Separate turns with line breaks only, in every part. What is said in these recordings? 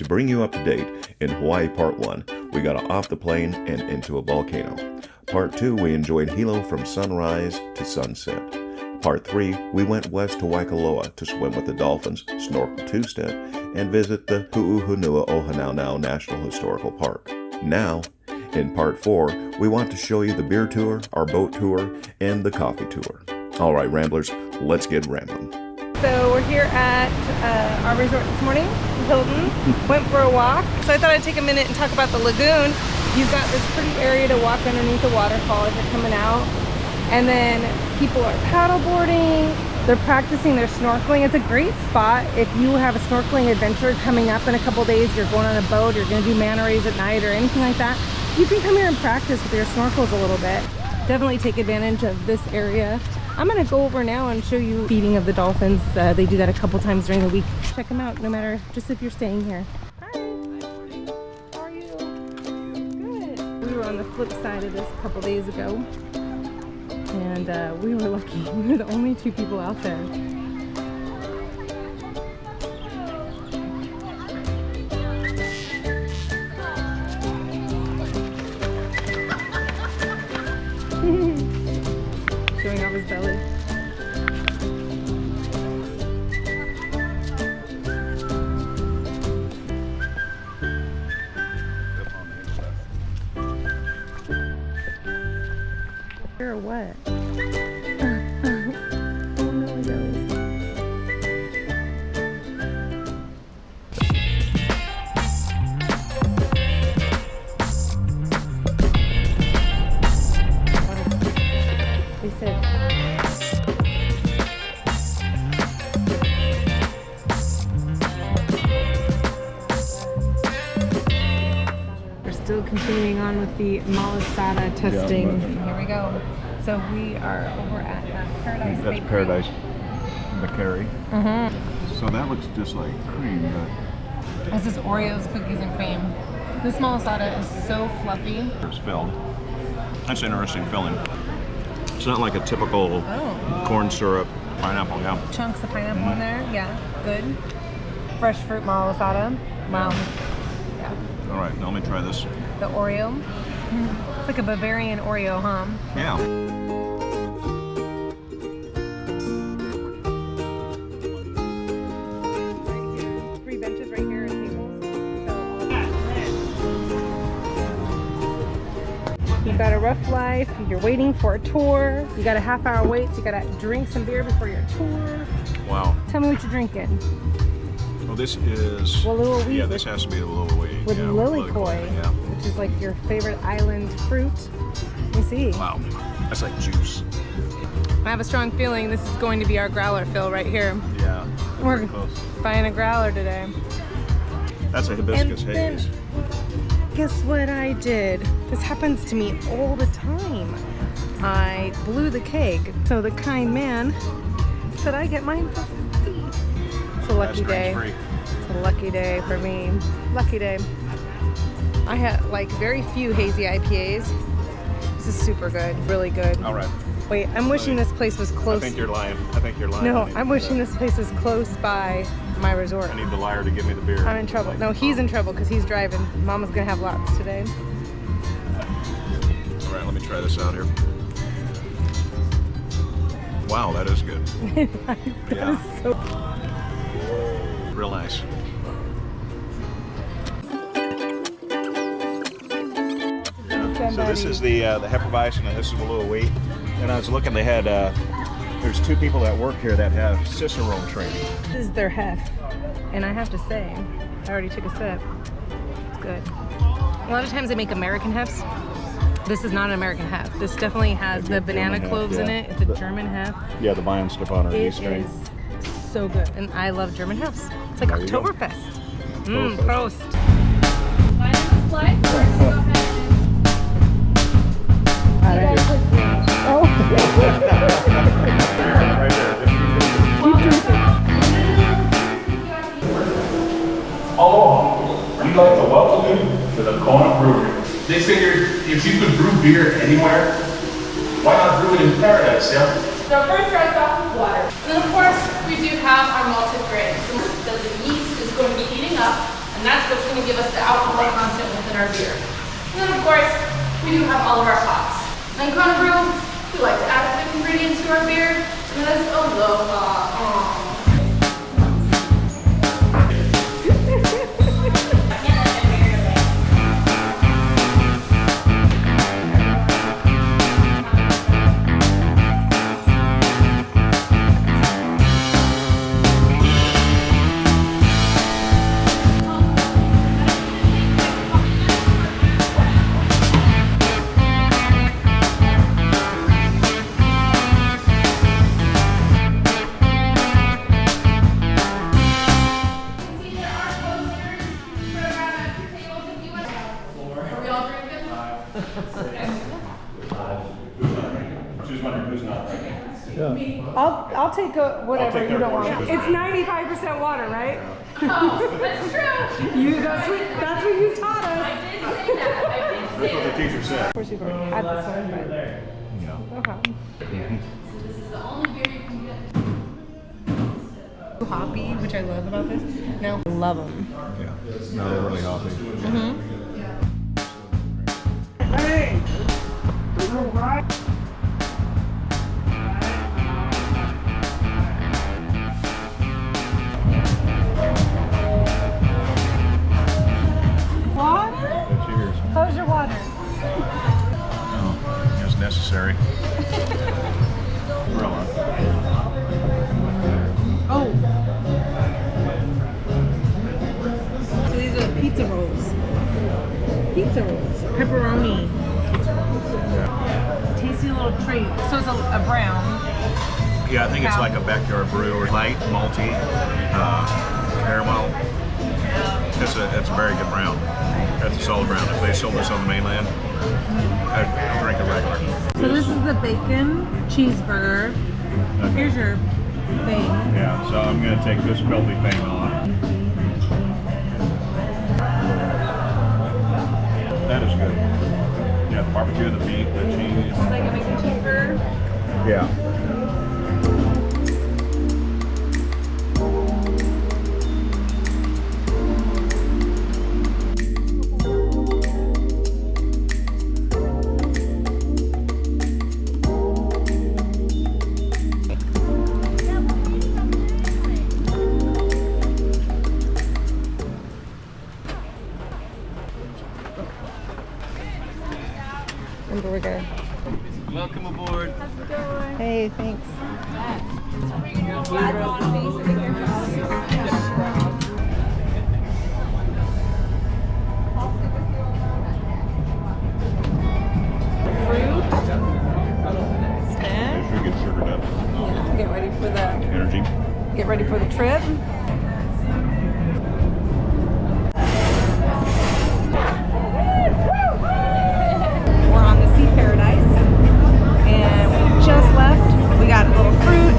To bring you up to date, in Hawaii Part 1, we got off the plane and into a volcano. Part 2, we enjoyed Hilo from sunrise to sunset. Part 3, we went west to Waikoloa to swim with the Dolphins, snorkel two-step, and visit the Hu'uhonua Ohanaunau National Historical Park. Now, in Part 4, we want to show you the beer tour, our boat tour, and the coffee tour. All right, Ramblers, let's get rambling.
So we're here at our resort this morning, Hilton. Went for a walk. So I thought I'd take a minute and talk about the lagoon. You've got this pretty area to walk underneath the waterfall as you're coming out. And then people are paddleboarding. They're practicing their snorkeling. It's a great spot if you have a snorkeling adventure coming up in a couple days. You're going on a boat, you're going to do manta rays at night or anything like that. You can come here and practice with your snorkels a little bit. Definitely take advantage of this area. I'm gonna go over now and show you feeding of the dolphins. They do that a couple times during the week. Check them out, no matter, just if you're staying here. Hi, how are you? Good. We were on the flip side of this a couple days ago, and we were lucky. We were the only two people out there. Showing off his belly. Or what? Oh no, it goes. They said we're still continuing on with the malasada testing. Here we go. So we are over at Paradise.
That's
Bakery.
Paradise Bakery. So that looks just like cream, but
This is Oreos, cookies, and cream. This malasada is so fluffy.
it's filled. That's interesting filling. It's not like a typical corn syrup pineapple, yeah.
Chunks of pineapple in there. Yeah, good. Fresh fruit malasada. Wow. Yeah.
All right, now let me try this.
The Oreo. It's like a Bavarian Oreo, huh?
Yeah.
Right here. 3 benches right here and tables. So you've got a rough life, you're waiting for a tour, you got a half-hour wait, so you gotta drink some beer before your tour.
Wow.
Tell me what you're drinking.
Well, this is...
Walua wheat.
Yeah, this has to be the Walua wheat.
With
yeah,
lilikoi,
yeah.
which is like your favorite island fruit. Let me see.
Wow, that's like juice.
I have a strong feeling this is going to be our growler fill right here.
Yeah,
We're
pretty close.
buying a growler today.
That's a hibiscus
And then-
haze.
Guess what I did? This happens to me all the time. I blew the keg, so the kind man said I get mine for free. It's a lucky day.
Free.
It's a lucky day for me. Lucky day. I had like very few hazy IPAs. This is super good, really good.
All right.
Wait, I'm wishing this place was
I
close.
think you're lying. I think you're lying.
No, I'm wishing this place was close by my resort.
I need the liar to give me the beer.
I'm in trouble. No, he's in trouble because he's driving. Mama's gonna have lots today.
All right, let me try this out here. Wow, that is good.
That
Yeah.
is so.
Real nice. So this is the Hefeweizen, and this is Walua wheat. And I was looking, they had there's 2 people that work here that have Cicerone training.
This is their hef, and I have to say, I already took a sip. It's good. A lot of times they make American hefs. This is not an American hef. This definitely has the banana
German hef,
cloves in
yeah.
it. It's a German hef.
Yeah, the Bayernstefaner
It
yeast strain.
is so good, and I love German hefs. It's like
There you go.
Oktoberfest.
Oktoberfest.
Prost.
My name is Blythe. Go ahead and
Oh.
Right there.
Aloha. We'd like to welcome you to the Kona Brewery. They figured if you could brew beer anywhere, why not brew it in Paradise, yeah?
So first starts off with water. And then of course we do have our malted grain. So the yeast is going to be heating up, and And that's what's going to give us the alcohol content within our beer. And then of course, we do have all of our hops. And Kona Brew, we like to add a few ingredients to our beer, and that's aloha.
I'll take whatever
take
you
their
don't want.
portion.
It's 95% water, right?
Oh, that's true.
That's what you taught us.
I did say that. I did
That's
say
what the
that.
teacher said.
Of course you've already had this one, but no problem.
This is the only beer you can get.
Hoppy, which I love about this. No, love them.
Yeah, no, they're really hoppy.
Hey! Water?
Cheers.
How's your water?
Oh, it's necessary. Umbrella.
Oh. So these are pizza rolls. Pizza rolls. Pepperoni. Tasty little treat. So it's a brown.
Yeah, I think it's like a backyard brew or light, malty, caramel. It's a very good brown. That's a solid brown. If they sold this on the mainland, I'd drink it regular.
So this is the bacon cheeseburger.
Okay.
Here's your thing.
Yeah, so I'm going to take this filthy thing off. That is good. Yeah, the barbecue, the meat, the cheese.
It's like a bacon cheeseburger.
Yeah.
Remember, we're good.
Welcome aboard.
Hey, thanks. Fruit. Snack.
Make sure you get sugared up.
Yeah, get ready for the
Energy.
trip. We're on the Sea Paradise, and we just left. We got a little fruit,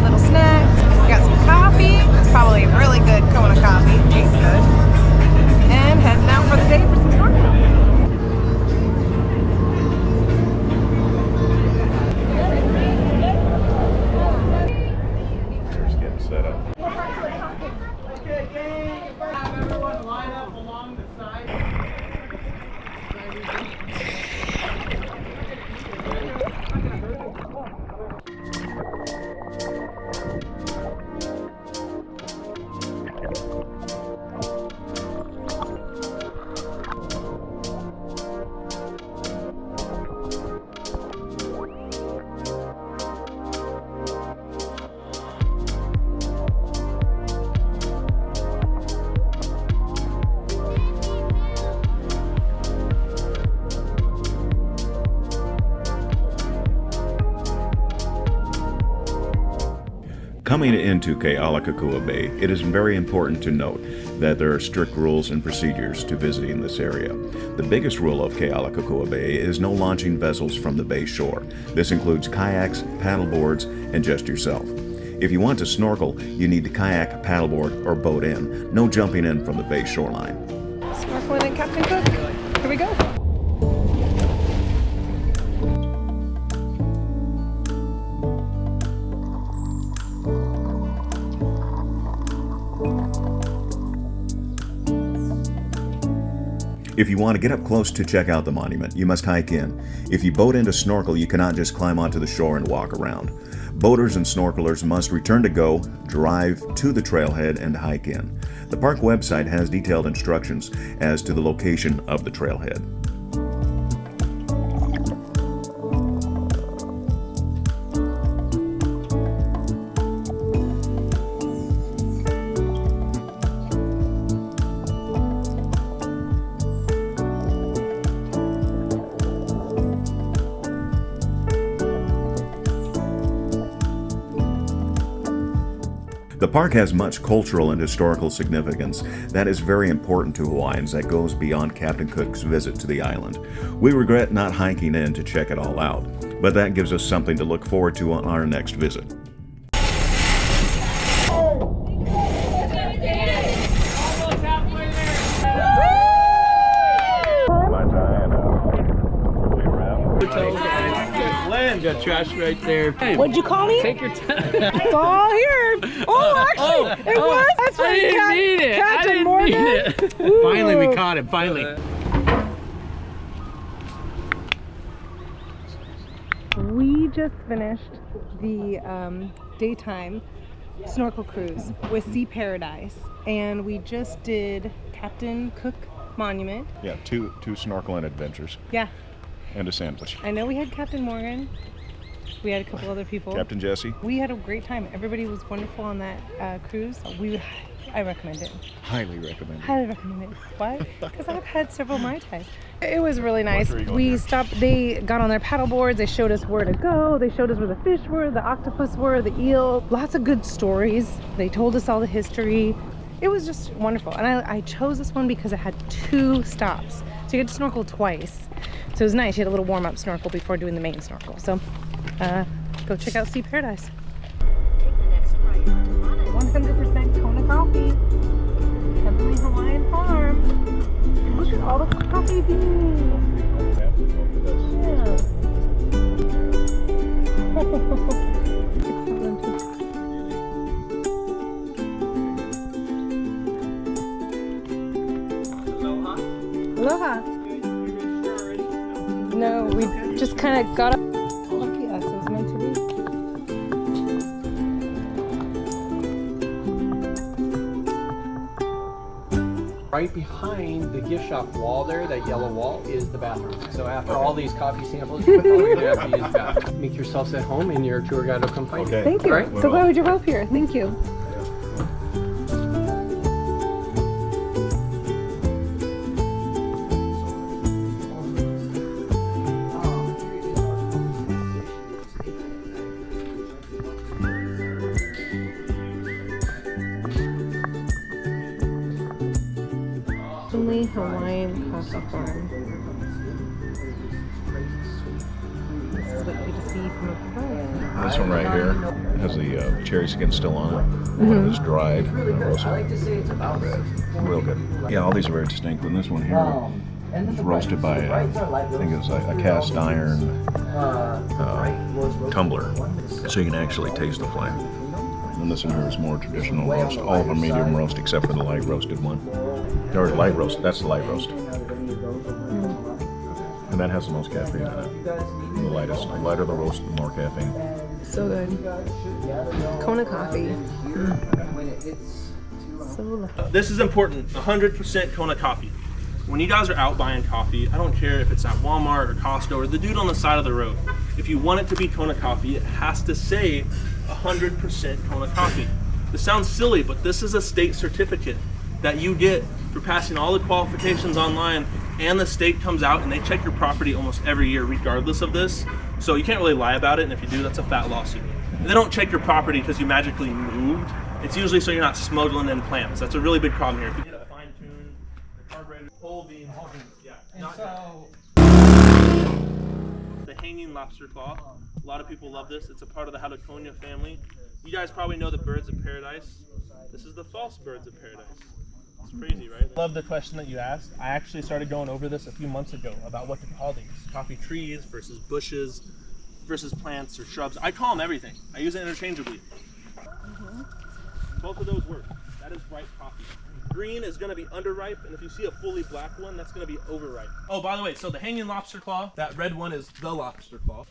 little snacks. We got some coffee. It's probably really good Kona coffee. Tastes good. And heading out for the day for some snorkeling.
Just getting set up.
Everyone line up along the side.
Coming into Kailua-Kona Bay, it is very important to note that there are strict rules and procedures to visiting this area. The biggest rule of Kailua-Kona Bay is no launching vessels from the bay shore. This includes kayaks, paddleboards, and just yourself. If you want to snorkel, you need to kayak, paddleboard, or boat in. No jumping in from the bay shoreline.
Snorkeling at Captain Cook. Here we go.
If you want to get up close to check out the monument, you must hike in. If you boat in to snorkel, you cannot just climb onto the shore and walk around. Boaters and snorkelers must return to go, drive to the trailhead, and hike in. The park website has detailed instructions as to the location of the trailhead. The park has much cultural and historical significance that is very important to Hawaiians that goes beyond Captain Cook's visit to the island. We regret not hiking in to check it all out, but that gives us something to look forward to on our next visit.
Got trash right there.
What'd you call me?
Take your time.
It's all here. Oh, actually, it was. That's
I didn't mean it. I
Captain
didn't
Morgan.
mean it.
Ooh.
Finally, we caught him. Finally.
We just finished the daytime snorkel cruise with Sea Paradise, and we just did Captain Cook Monument.
Yeah, two snorkeling adventures
Yeah,
and a sandwich.
I know we had Captain Morgan. We had a couple other people.
Captain Jesse.
We had a great time. Everybody was wonderful on that cruise. I recommend it.
Highly recommended.
Highly recommend it. Why? Because I've had several Mai Tais. It was really nice.
Where are you going
We
here?
stopped, they got on their paddle boards, they showed us where to go, they showed us where the fish were, the octopus were, the eel. Lots of good stories. They told us all the history. It was just wonderful. And I chose this one because it had 2 stops. So you get to snorkel twice. So it was nice. You had a little warm-up snorkel before doing the main snorkel. So go check out Sea Paradise. 100% Kona coffee. Heavenly Hawaiian Farm. Look at all the coffee beans. Aloha. No, we just kind of got up. Lucky us, it was meant to be.
Right behind the gift shop wall there, that yellow wall, is the bathroom. So after all these coffee samples, you're going to have to use the bathroom. Make yourselves at home and your tour guide will come find you.
Thank you.
All right?
So glad we drove up here. Thank you. Heavenly Hawaiian Coffee Farm. This is what you get to see from afar.
This one right here has the cherry skin still on it. It's dried and roasted. Real good. Yeah, all these are very distinct. And this one here is roasted by, I think it's a cast iron tumbler. So you can actually taste the flame. And this one here is more traditional roast. All of them medium roast except for the light roasted one. Or light roast, that's the light roast. And that has the most caffeine in it. The lightest. The lighter the roast, the more caffeine.
So good. Kona coffee. So lovely.
This is important, 100% Kona coffee. When you guys are out buying coffee, I don't care if it's at Walmart or Costco or the dude on the side of the road. If you want it to be Kona coffee, it has to say 100% Kona coffee. This sounds silly, but this is a state certificate that you get for passing all the qualifications online, and the state comes out and they check your property almost every year regardless of this. So you can't really lie about it, and if you do, that's a fat lawsuit. And they don't check your property because you magically moved. It's usually so you're not smuggling in plants. That's a really big problem here. If you get a fine-tuned, the carburetor, whole beam, yeah, not the hanging lobster claw. A lot of people love this. It's a part of the Halikonia family. You guys probably know the birds of paradise. This is the false birds of paradise. It's crazy, right? Love the question that you asked. I actually started going over this a few months ago about what to call these. Coffee trees versus bushes versus plants or shrubs. I call them everything. I use it interchangeably. Both of those work. That is ripe coffee. green is gonna be underripe, and if you see a fully black one, that's gonna be overripe. Oh, by the way, so the hanging lobster claw, that red one is the lobster claw.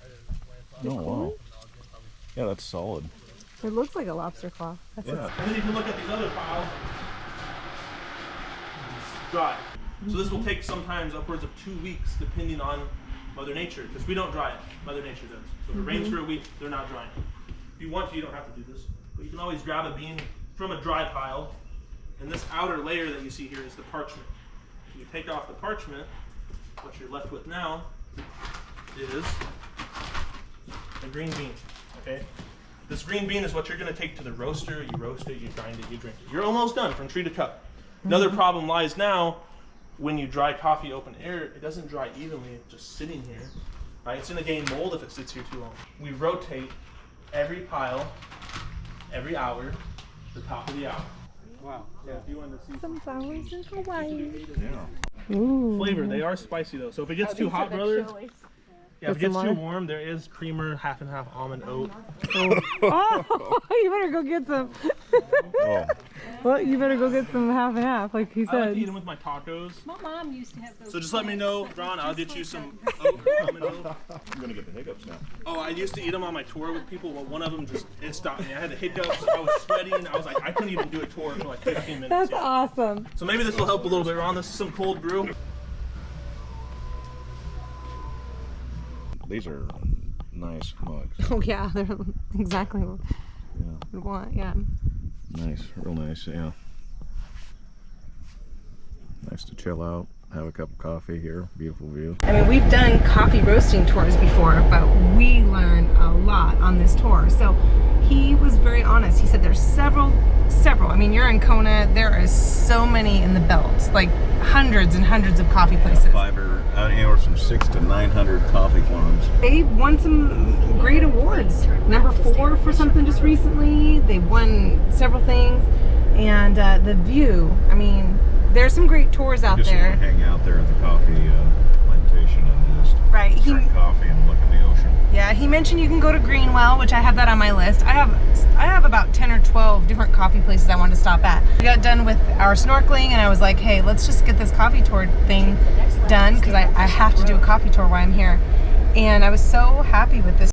Oh, wow. Yeah, that's solid.
It looks like a lobster claw. That's
Yeah.
And then you can look at these other piles. Dry. So this will take sometimes upwards of 2 weeks, depending on Mother Nature, because we don't dry it. Mother Nature does. So if it rains for a week, they're not drying. If you want to, you don't have to do this. But you can always grab a bean from a dry pile, and this outer layer that you see here is the parchment. If you take off the parchment, what you're left with now is a green bean. Okay? This green bean is what you're going to take to the roaster. You roast it, you grind it, you drink it. You're almost done from tree to cup. Another problem lies now when you dry coffee open air. It doesn't dry evenly. It's just sitting here. Right? It's going to gain mold if it sits here too long. We rotate every pile every hour, the top of the hour.
Wow.
So if you wanted to see
some flowers in Hawaii.
Yeah.
Ooh.
flavor, they are spicy though. So if it gets too hot, brother. Yeah, if it
Put some
gets too
more?
warm, there is creamer, half and half almond oat.
Oh, you better go get some.
Oh,
Well, you better go get some half and half, like he
I like to
said.
eat them with my tacos.
My mom used to have those.
So just let me know, Ron. I'll get you some oat, almond oat.
I'm gonna get the hiccups now.
Oh, I used to eat them on my tour with people. Well, one of them it stopped me. I had the hiccups. I was sweating. I was like, I couldn't even do a tour for like 15 minutes.
That's
Yeah.
awesome.
So maybe this will help a little bit, Ron. This is some cold brew.
These are nice mugs.
Oh yeah, they're exactly what
Yeah.
we want. Yeah.
Nice, real nice, yeah. Nice to chill out, have a cup of coffee here, beautiful view.
I mean, we've done coffee roasting tours before, but we learned a lot on this tour. So he was very honest. He said there's several. I mean, you're in Kona. There are so many in the belt, like hundreds and hundreds of coffee places.
Anywhere from 600 to 900 coffee farms.
They won some great awards. Number 4 for something just recently. They won several things, and the view. I mean, there's some great tours out
Just
there.
want to hang out there at the coffee plantation and just
Right.
drink coffee and look at the ocean.
Yeah, he mentioned you can go to Greenwell, which I have that on my list. I have about 10 or 12 different coffee places I want to stop at. We got done with our snorkeling, and I was like, hey, let's just get this coffee tour thing done, because I have to do a coffee tour while I'm here. And I was so happy with this